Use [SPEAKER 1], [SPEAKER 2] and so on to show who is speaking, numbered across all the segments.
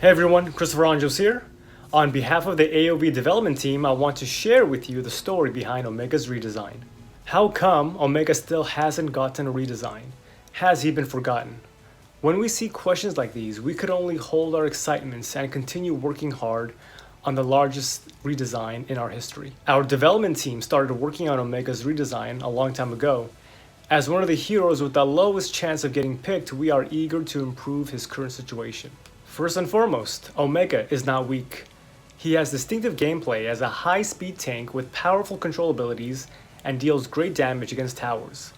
[SPEAKER 1] Hey everyone, Christopher Anjos here. On behalf of the AOV development team, I want to share with you the story behind Omega's redesign. How come Omega still hasn't gotten a redesign? Has he been forgotten? When we see questions like these, we could only hold our excitements and continue working hard on the largest redesign in our history. Our development team started working on Omega's redesign a long time ago. As one of the heroes with the lowest chance of getting picked, we are eager to improve his current situation. First and foremost, Omega is not weak. He has distinctive gameplay as a high-speed tank with powerful control abilities and deals great damage against towers.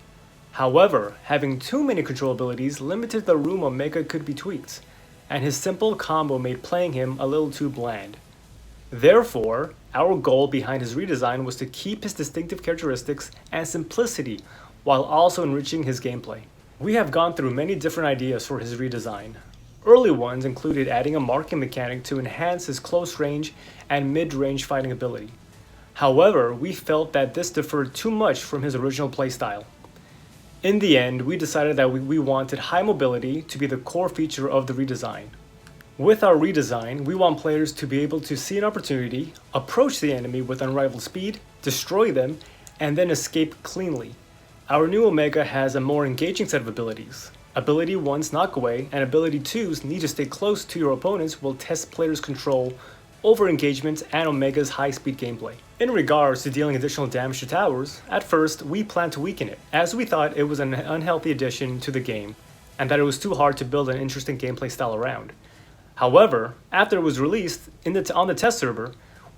[SPEAKER 1] However, having too many control abilities limited the room Omega could be tweaked, and his simple combo made playing him a little too bland. Therefore, our goal behind his redesign was to keep his distinctive characteristics and simplicity while also enriching his gameplay. We have gone through many different ideas for his redesign. Early ones included adding a marking mechanic to enhance his close range and mid-range fighting ability. However, we felt that this differed too much from his original playstyle. In the end, we decided that we wanted high mobility to be the core feature of the redesign. With our redesign, we want players to be able to see an opportunity, approach the enemy with unrivaled speed, destroy them, and then escape cleanly. Our new Omega has a more engaging set of abilities. Ability 1's Knockaway and Ability 2's Need to Stay Close to Your Opponents will test players' control over engagements and Omega's high-speed gameplay. In regards to dealing additional damage to towers, at first we planned to weaken it, as we thought it was an unhealthy addition to the game, and that it was too hard to build an interesting gameplay style around. However, after it was released on the test server,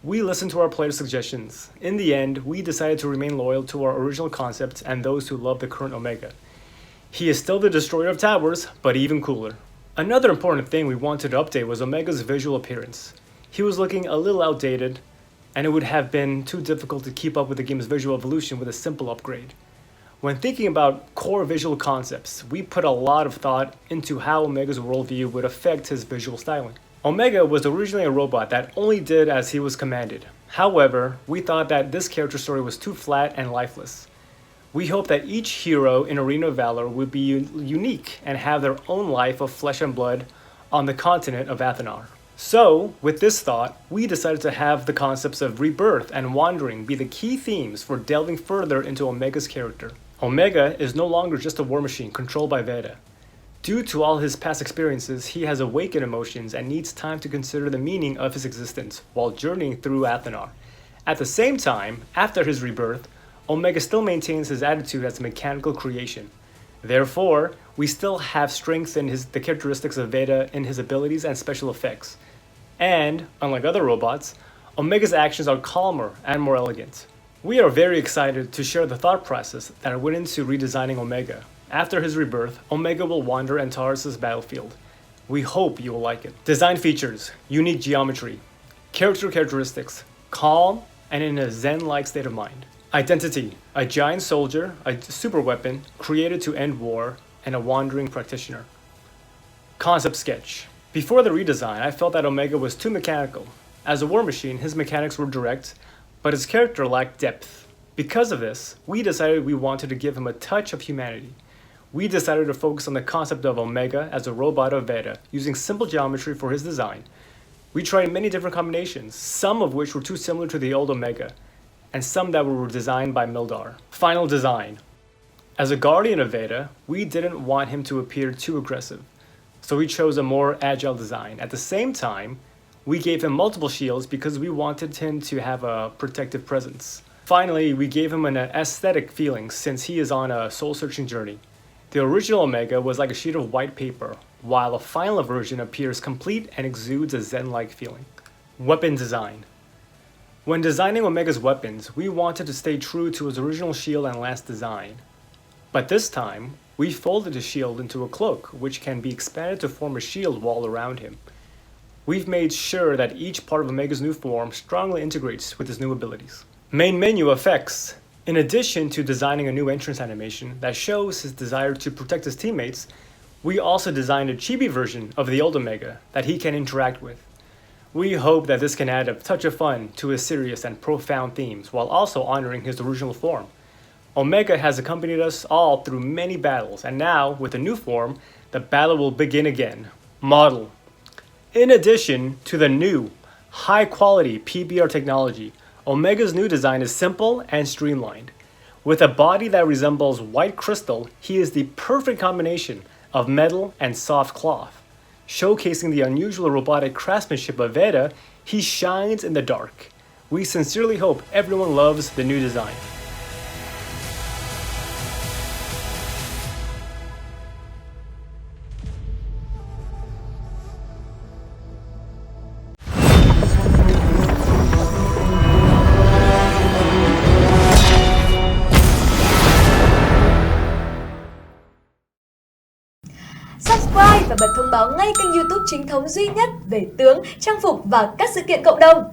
[SPEAKER 1] we listened to our players' suggestions. In the end, we decided to remain loyal to our original concept and those who love the current Omega. He is still the destroyer of towers, but even cooler. Another important thing we wanted to update was Omega's visual appearance. He was looking a little outdated, and it would have been too difficult to keep up with the game's visual evolution with a simple upgrade. When thinking about core visual concepts, we put a lot of thought into how Omega's worldview would affect his visual styling. Omega was originally a robot that only did as he was commanded. However, we thought that this character story was too flat and lifeless. We hope that each hero in Arena of Valor would be unique and have their own life of flesh and blood on the continent of Athanar. So, with this thought, we decided to have the concepts of rebirth and wandering be the key themes for delving further into Omega's character. Omega is no longer just a war machine controlled by Veda. Due to all his past experiences, he has awakened emotions and needs time to consider the meaning of his existence while journeying through Athanar. At the same time, after his rebirth, Omega still maintains his attitude as a mechanical creation. Therefore, we still have strength in the characteristics of Veda in his abilities and special effects. And, unlike other robots, Omega's actions are calmer and more elegant. We are very excited to share the thought process that went into redesigning Omega. After his rebirth, Omega will wander Antares' battlefield. We hope you will like it. Design features, unique geometry, characteristics, calm, and in a zen-like state of mind. Identity, a giant soldier, a super weapon, created to end war, and a wandering practitioner. Concept sketch. Before the redesign, I felt that Omega was too mechanical. As a war machine, his mechanics were direct, but his character lacked depth. Because of this, we decided we wanted to give him a touch of humanity. We decided to focus on the concept of Omega as a robot of Veda, using simple geometry for his design. We tried many different combinations, some of which were too similar to the old Omega, and some that were designed by Mildar. Final design. As a guardian of Veda, we didn't want him to appear too aggressive, so we chose a more agile design. At the same time, we gave him multiple shields because we wanted him to have a protective presence. Finally, we gave him an aesthetic feeling since he is on a soul-searching journey. The original Omega was like a sheet of white paper, while a final version appears complete and exudes a zen-like feeling. Weapon design. When designing Omega's weapons, we wanted to stay true to his original shield and lance design. But this time, we folded his shield into a cloak, which can be expanded to form a shield wall around him. We've made sure that each part of Omega's new form strongly integrates with his new abilities. Main menu effects. In addition to designing a new entrance animation that shows his desire to protect his teammates, we also designed a chibi version of the old Omega that he can interact with. We hope that this can add a touch of fun to his serious and profound themes while also honoring his original form. Omega has accompanied us all through many battles, and now, with a new form, the battle will begin again. Model. In addition to the new, high-quality PBR technology, Omega's new design is simple and streamlined. With a body that resembles white crystal, he is the perfect combination of metal and soft cloth. Showcasing the unusual robotic craftsmanship of Veda, he shines in the dark. We sincerely hope everyone loves the new design.
[SPEAKER 2] Subscribe và bật thông báo ngay kênh YouTube chính thống duy nhất về tướng, trang phục và các sự kiện cộng đồng.